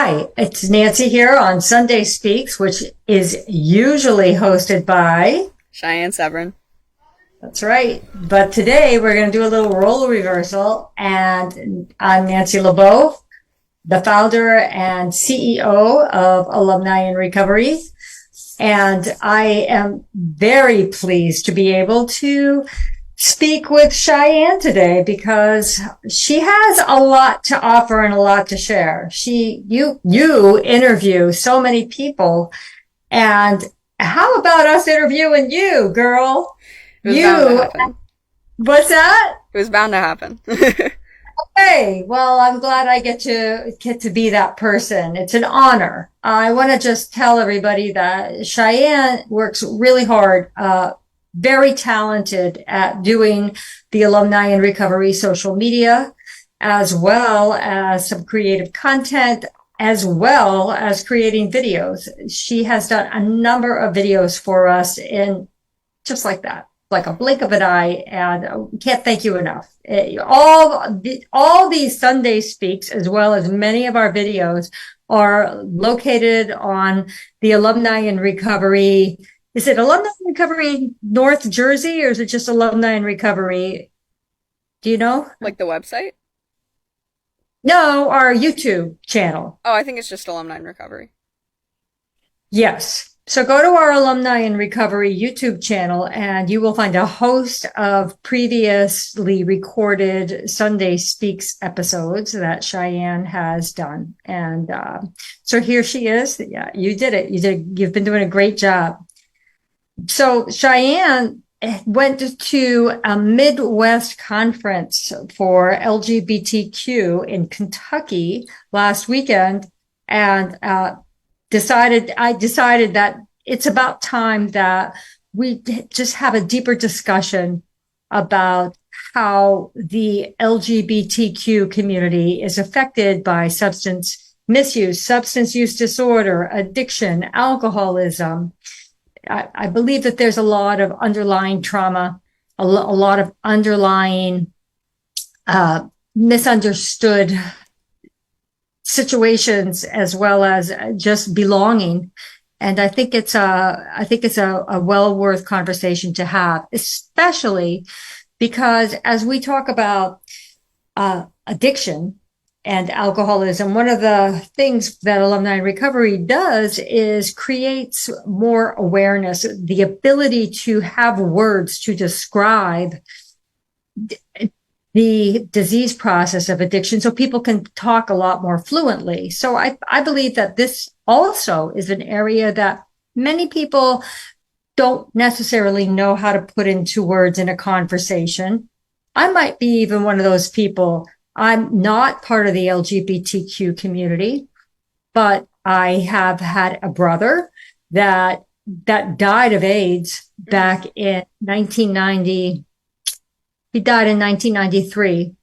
Hi, it's Nancy here on Sunday Speaks, which is usually hosted by, Cheyenne Severin. that's right. But today we're going to do a little role reversal, and I'm Nancy LeBeau, the founder and CEO of Alumni in Recovery. And I am very pleased to be able to speak with Cheyenne today because she has a lot to offer and a lot to share. You interview so many people, and how about us interviewing you, girl? It was bound to You, happen. what's that? It was bound to happen. Hey, well, I'm glad I get to be that person. It's an honor. I want to just tell everybody that Cheyenne works really hard, very talented at doing the Alumni in Recovery social media, as well as some creative content, as well as creating videos. She has done a number of videos for us in just like that, like a blink of an eye, and can't thank you enough. All these Sunday Speaks, as well as many of our videos, are located on the Alumni in Recovery. Is it Alumni in Recovery North Jersey, or is it just Alumni in Recovery? Do you know? Like the website? No, our YouTube channel. Oh, I think it's just Alumni in Recovery. Yes. So go to our Alumni in Recovery YouTube channel and you will find a host of previously recorded Sunday Speaks episodes that Cheyenne has done. And so here she is. Yeah, you did it. You've been doing a great job. So Cheyenne went to a Midwest conference for LGBTQ in Kentucky last weekend, and I decided that it's about time that we just have a deeper discussion about how the LGBTQ community is affected by substance misuse, substance use disorder, addiction, alcoholism. I believe that there's a lot of underlying trauma, a lot of underlying misunderstood situations, as well as just belonging. And I think it's a well worth conversation to have, especially because as we talk about addiction and alcoholism, one of the things that Alumni in Recovery does is creates more awareness, the ability to have words to describe the disease process of addiction so people can talk a lot more fluently. So I believe that this also is an area that many people don't necessarily know how to put into words in a conversation. I might be even one of those people. I'm not part of the LGBTQ community, but I have had a brother that died of AIDS back in 1990. He died in 1993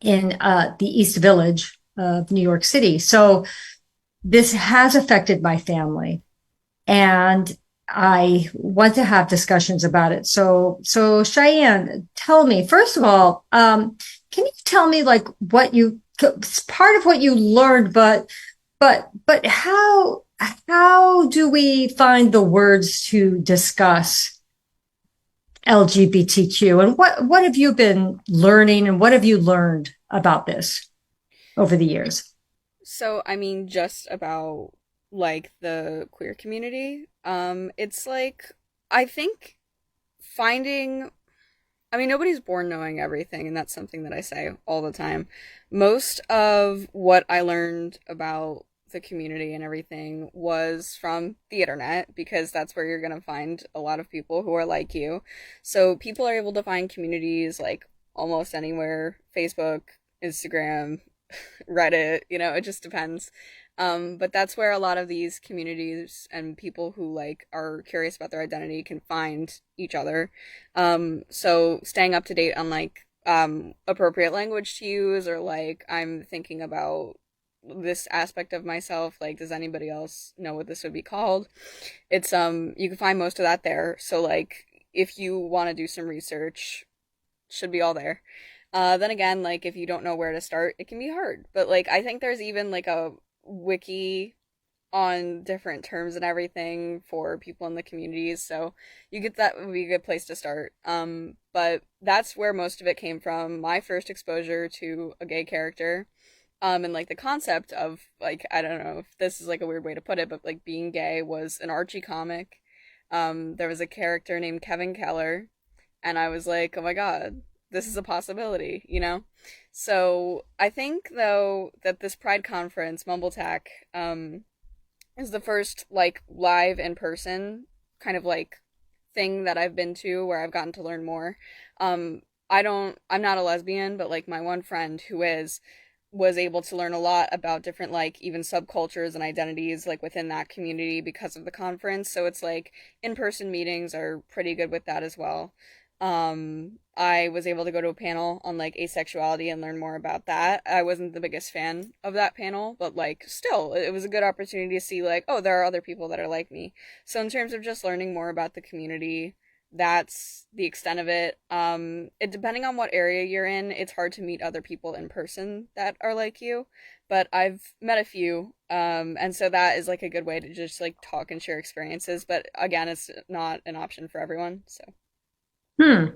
in the East Village of New York City. So this has affected my family, and I want to have discussions about it. So Cheyenne, tell me, first of all, can you tell me like part of what you learned, but how do we find the words to discuss LGBTQ, and what have you been learning, and what have you learned about this over the years? So, I mean, just about like the queer community. It's like I think finding I mean, nobody's born knowing everything, and that's something that I say all the time. Most of what I learned about the community and everything was from the internet because that's where you're going to find a lot of people who are like you. So people are able to find communities like almost anywhere: Facebook, Instagram, Reddit, it just depends. But that's where a lot of these communities and people who like are curious about their identity can find each other. So staying up to date on like appropriate language to use, or like I'm thinking about this aspect of myself, like does anybody else know what this would be called? It's you can find most of that there. So like if you want to do some research, should be all there. Then again, like if you don't know where to start, it can be hard. But like I think there's even like wiki on different terms and everything for people in the communities. So you get that would be a good place to start. But that's where most of it came from. My first exposure to a gay character, and like the concept of like I don't know if this is like a weird way to put it, but like being gay was an Archie comic. There was a character named Kevin Keller, and I was like, oh my god, this is a possibility, you know? So I think though that this Pride conference, Mumbletack, is the first like live in person kind of like thing that I've been to where I've gotten to learn more. I'm not a lesbian, but like my one friend who is was able to learn a lot about different like even subcultures and identities like within that community because of the conference. So it's like in-person meetings are pretty good with that as well. I was able to go to a panel on like asexuality and learn more about that. I wasn't the biggest fan of that panel, but like still, it was a good opportunity to see like, oh, there are other people that are like me. So in terms of just learning more about the community, that's the extent of it. It depending on what area you're in, it's hard to meet other people in person that are like you, but I've met a few. And so that is like a good way to just like talk and share experiences, but again, it's not an option for everyone. So Hmm.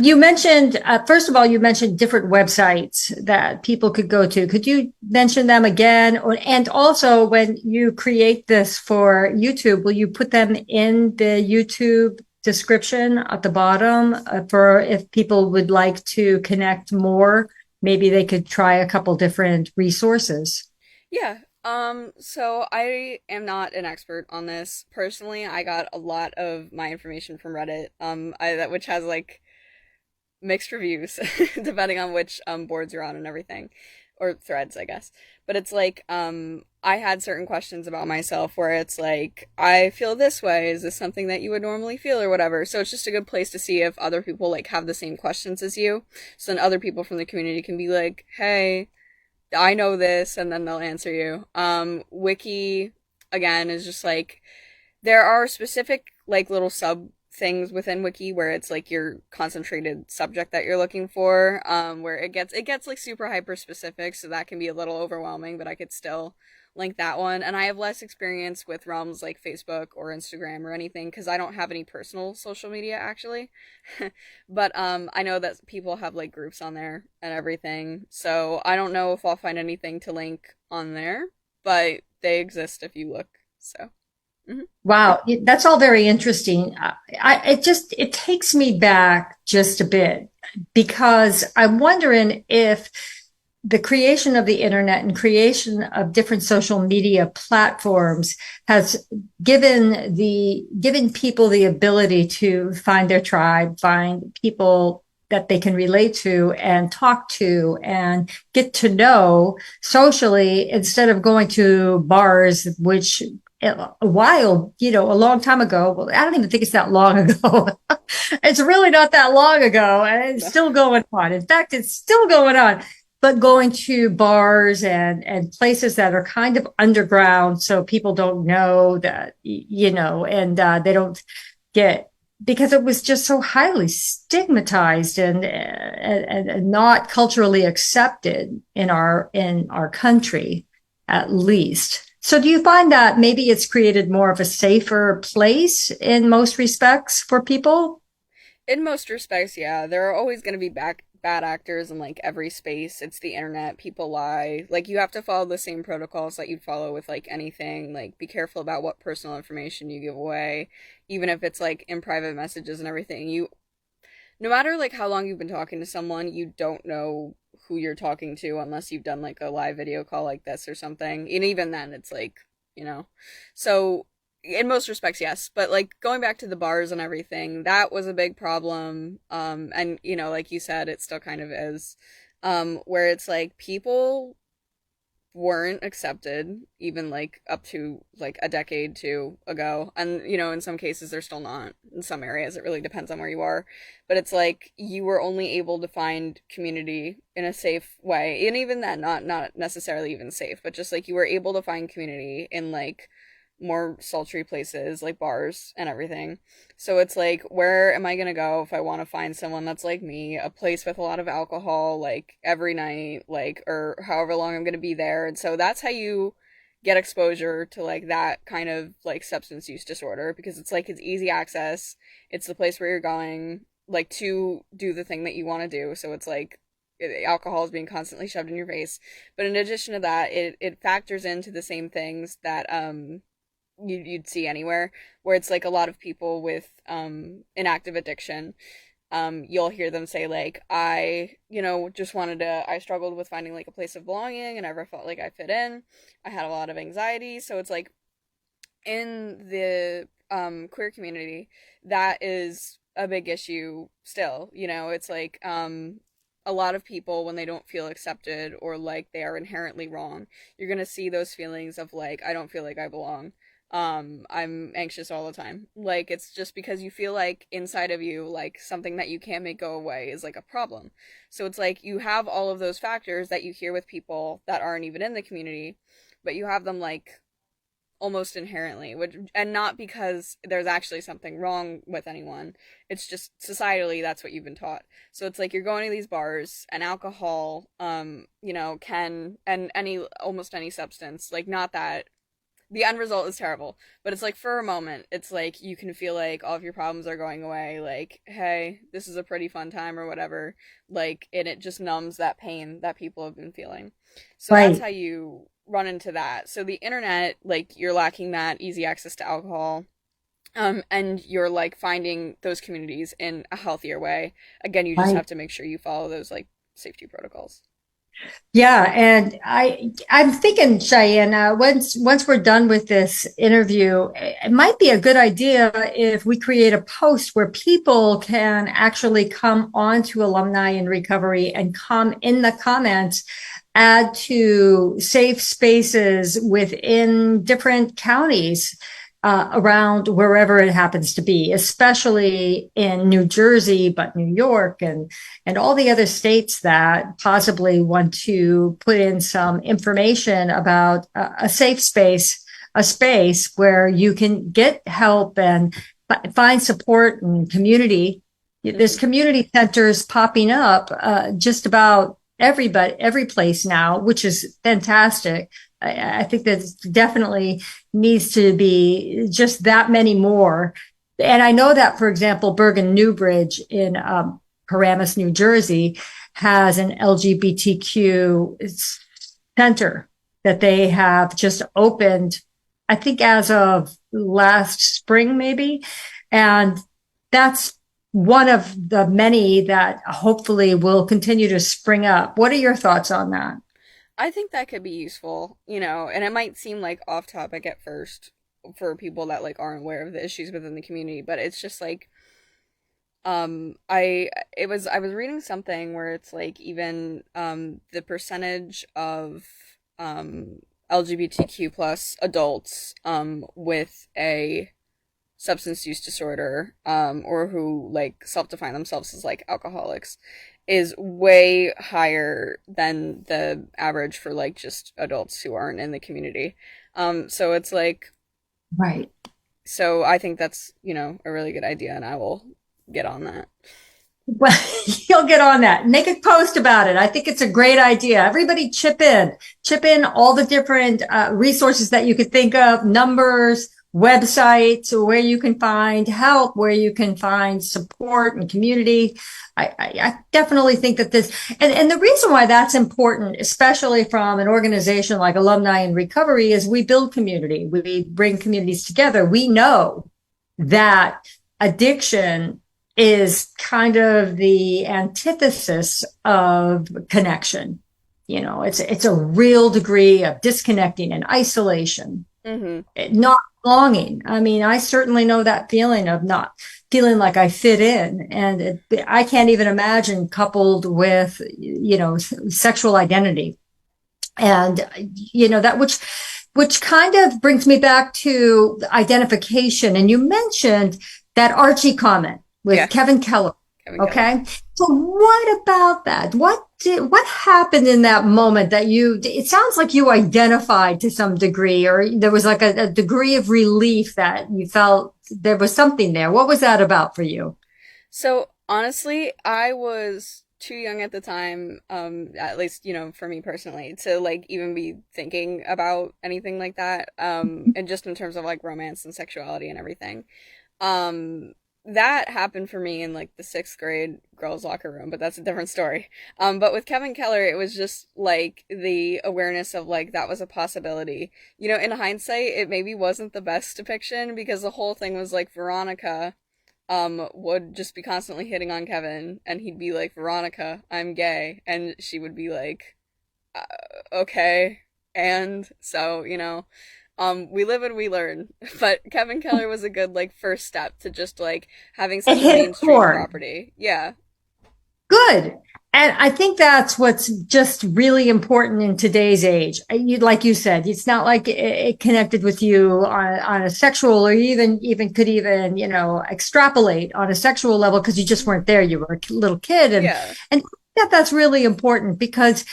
You mentioned, first of all, you mentioned different websites that people could go to. Could you mention them again? And also, when you create this for YouTube, will you put them in the YouTube description at the bottom for if people would like to connect more? Maybe they could try a couple different resources. yeah. So I am not an expert on this. Personally, I got a lot of my information from Reddit, which has like mixed reviews depending on which boards you're on and everything, or threads, I guess. But it's like I had certain questions about myself where it's like I feel this way. Is this something that you would normally feel or whatever? So it's just a good place to see if other people like have the same questions as you. So then other people from the community can be like, "Hey, I know this," and then they'll answer you. Wiki again is just like there are specific like little sub things within wiki where it's like your concentrated subject that you're looking for, where it gets like super hyper specific, so that can be a little overwhelming, but I could still link that one. And I have less experience with realms like Facebook or Instagram or anything because I don't have any personal social media actually. But I know that people have like groups on there and everything, so I don't know if I'll find anything to link on there, but they exist if you look. So mhm. Wow, that's all very interesting. It takes me back just a bit because I'm wondering if the creation of the internet and creation of different social media platforms has given people the ability to find their tribe, find people that they can relate to and talk to and get to know socially instead of going to bars, which a long time ago. Well, I don't even think it's that long ago. It's really not that long ago. And it's still going on. In fact, it's still going on. But going to bars and places that are kind of underground so people don't know that, and they don't get, because it was just so highly stigmatized and not culturally accepted in our country, at least. So do you find that maybe it's created more of a safer place in most respects for people? In most respects, yeah, there are always going to be bad actors in like every space. It's the internet. People lie. Like you have to follow the same protocols that you'd follow with like anything. Like be careful about what personal information you give away, even if it's like in private messages and everything. You no matter like how long you've been talking to someone, you don't know who you're talking to unless you've done like a live video call like this or something. And even then it's like, you know. So in most respects, yes. But like going back to the bars and everything, that was a big problem. And like you said, it still kind of is. Where it's like people weren't accepted even like up to like a decade two ago, and in some cases they're still not. In some areas it really depends on where you are, but it's like you were only able to find community in a safe way, and even then not necessarily even safe, but just like you were able to find community in like more sultry places like bars and everything. So it's like, where am I gonna go if I want to find someone that's like me, a place with a lot of alcohol, like every night, like, or however long I'm gonna be there. And so that's how you get exposure to like that kind of like substance use disorder, because it's like it's easy access. It's the place where you're going like to do the thing that you want to do. So it's like alcohol is being constantly shoved in your face. But in addition to that, it factors into the same things that you'd see anywhere, where it's like a lot of people with an active addiction. You'll hear them say like, I struggled with finding like a place of belonging and never felt like I fit in. I had a lot of anxiety. So it's like in the queer community, that is a big issue still. It's like a lot of people, when they don't feel accepted or like they are inherently wrong, you're gonna see those feelings of like, I don't feel like I belong. I'm anxious all the time. Like, it's just because you feel like inside of you, like something that you can't make go away is like a problem. So it's like you have all of those factors that you hear with people that aren't even in the community, but you have them like almost inherently, which, and not because there's actually something wrong with anyone. It's just societally that's what you've been taught. So it's like you're going to these bars, and alcohol, can, and almost any substance, like, not that the end result is terrible, but it's like for a moment, it's like you can feel like all of your problems are going away, like, hey, this is a pretty fun time or whatever, like, and it just numbs that pain that people have been feeling. So that's Right. how you run into that. So the internet, like, you're lacking that easy access to alcohol, and you're like finding those communities in a healthier way. Again, you just Right. have to make sure you follow those like safety protocols. Yeah, and I'm thinking, Cheyenne, once we're done with this interview, it might be a good idea if we create a post where people can actually come onto Alumni in Recovery and come in the comments, add to safe spaces within different counties around wherever it happens to be, especially in New Jersey, but New York and all the other states that possibly want to put in some information about a safe space, a space where you can get help and find support and community. There's Mm-hmm. community centers popping up just about every place now, which is fantastic. I think that definitely needs to be just that many more. And I know that, for example, Bergen Newbridge in Paramus, New Jersey, has an LGBTQ center that they have just opened, I think as of last spring, maybe. And that's one of the many that hopefully will continue to spring up. What are your thoughts on that? I think that could be useful, and it might seem like off topic at first for people that like aren't aware of the issues within the community, but it's just like I was reading something where it's like even the percentage of LGBTQ plus adults with a substance use disorder, or who like self-define themselves as like alcoholics, is way higher than the average for like just adults who aren't in the community. So it's like, Right. so I think that's, a really good idea, and I will get on that. Well, you'll get on that. Make a post about it. I think it's a great idea. Everybody chip in all the different resources that you could think of, numbers, websites, where you can find help, where you can find support and community. I definitely think that and the reason why that's important, especially from an organization like Alumni in Recovery, is we build community. We bring communities together. We know that addiction is kind of the antithesis of connection. It's a real degree of disconnecting and isolation, Mm-hmm. not belonging. I mean, I certainly know that feeling of not feeling like I fit in. And I can't even imagine coupled with, sexual identity. And, that which kind of brings me back to identification. And you mentioned that Archie comment with Yeah, Kevin Keller. Kevin Keller. Okay. So what about that? What what happened in that moment that it sounds like you identified to some degree, or there was like a degree of relief that you felt there was something there. What was that about for you? So honestly, I was too young at the time, at least, for me personally, to like even be thinking about anything like that. And just in terms of like romance and sexuality and everything. Um, that happened for me in like the sixth grade girls' locker room, but that's a different story. But with Kevin Keller, it was just like the awareness of like that was a possibility. In hindsight, it maybe wasn't the best depiction because the whole thing was like Veronica would just be constantly hitting on Kevin, and he'd be like, Veronica, I'm gay, and she would be like, okay, and so, we live and we learn. But Kevin Keller was a good like first step to just like having It such a hit a mainstream chord. property. Yeah. Good. And I think that's what's just really important in today's age. Like you said, it's not like it connected with you on a sexual, or even could even, extrapolate on a sexual level because you just weren't there. You were a little kid. Yeah. And that's really important because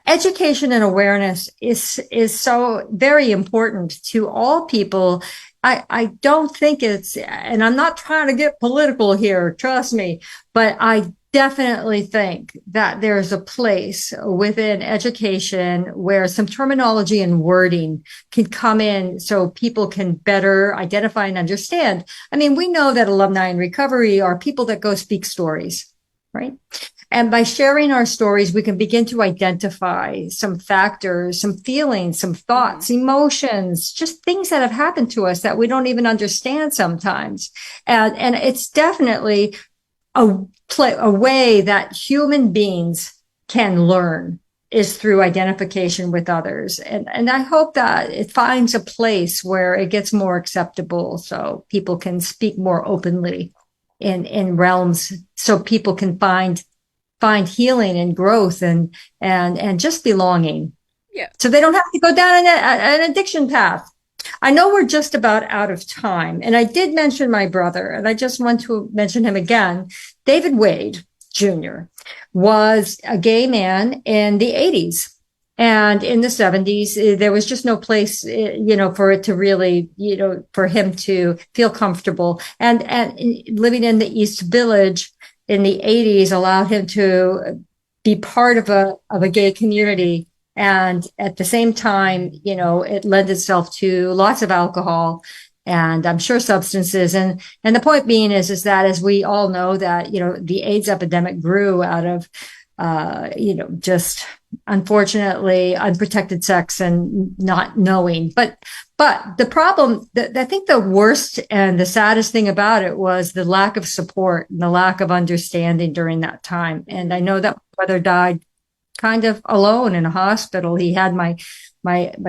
education and awareness is so very important to all people. I don't think and I'm not trying to get political here, trust me, but I definitely think that there's a place within education where some terminology and wording can come in so people can better identify and understand. I mean, we know that alumni in recovery are people that go speak stories, right? And by sharing our stories, we can begin to identify some factors, some feelings, some Mm-hmm. thoughts, emotions, just things that have happened to us that we don't even understand sometimes. And it's definitely a a way that human beings can learn is through identification with others. And I hope that it finds a place where it gets more acceptable so people can speak more openly in realms so people can find healing and growth and just belonging. Yeah. So they don't have to go down an addiction path. I know we're just about out of time, and I did mention my brother, and I just want to mention him again. David Wade Jr. was a gay man in the 80s. And in the 70s, there was just no place, for it to really, for him to feel comfortable. And living in the East Village in the 80s allowed him to be part of a gay community, and at the same time, it lent itself to lots of alcohol and I'm sure substances. And the point being is that as we all know that, the AIDS epidemic grew out of, just unfortunately unprotected sex and not knowing. But the problem, I think the worst and the saddest thing about it was the lack of support and the lack of understanding during that time. And I Mm-hmm. know that my brother died kind of alone in a hospital. He had my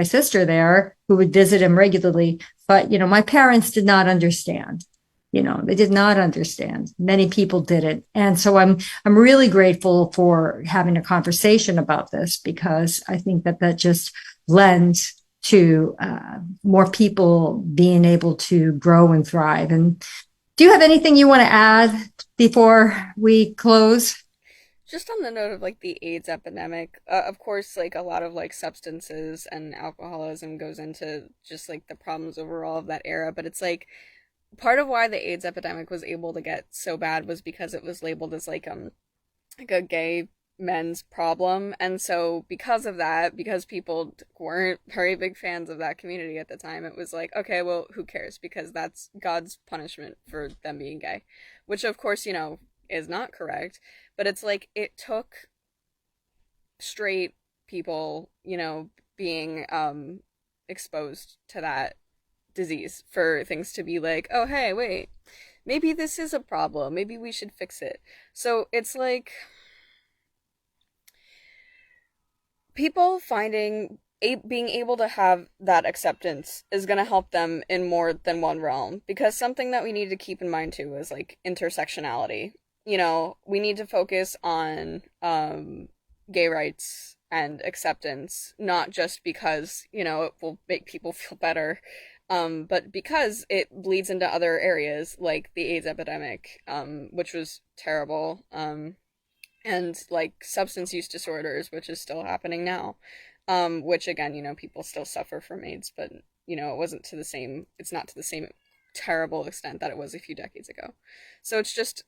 sister there who would visit him regularly, but my parents did not understand. They did not understand. Many people didn't, and so I'm really grateful for having a conversation about this because I think that just lends to more people being able to grow and thrive. And do you have anything you want to add before we close? Just on the note of like the AIDS epidemic, of course, like a lot of like substances and alcoholism goes into just like the problems overall of that era. But it's like part of why the AIDS epidemic was able to get so bad was because it was labeled as like a gay men's problem. And so because of that, because people weren't very big fans of that community at the time, it was like, okay, well, who cares? Because that's God's punishment for them being gay, which of course, is not correct. But it's like it took straight people, being exposed to that disease for things to be like, oh, hey, wait, maybe this is a problem. Maybe we should fix it. So it's like people being able to have that acceptance is going to help them in more than one realm because something that we need to keep in mind too is like intersectionality. We need to focus on gay rights and acceptance, not just because, it will make people feel better, but because it bleeds into other areas like the AIDS epidemic, which was terrible. and like substance use disorders, which is still happening now. Which again, people still suffer from AIDS, but it wasn't to the same, it's not to the same terrible extent that it was a few decades ago. So it's just,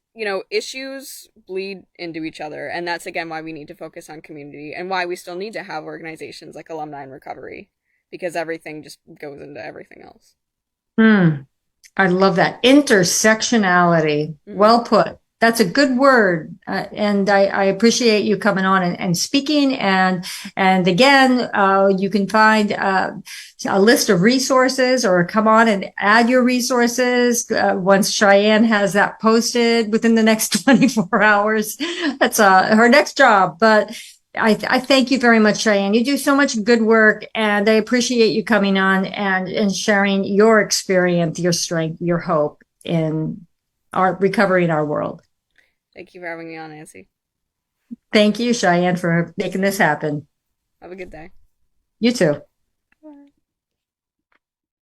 issues bleed into each other. And that's again why we need to focus on community and why we still need to have organizations like Alumni in Recovery, because everything just goes into everything else. Hmm. I love that. Intersectionality. Mm-hmm. Well put. That's a good word. And I appreciate you coming on and speaking. And again, you can find, a list of resources or come on and add your resources, once Cheyenne has that posted within the next 24 hours. That's, her next job. But I thank you very much, Cheyenne. You do so much good work, and I appreciate you coming on and sharing your experience, your strength, your hope in our recovery in our world. Thank you for having me on, Nancy. Thank you, Cheyenne, for making this happen. Have a good day. You too.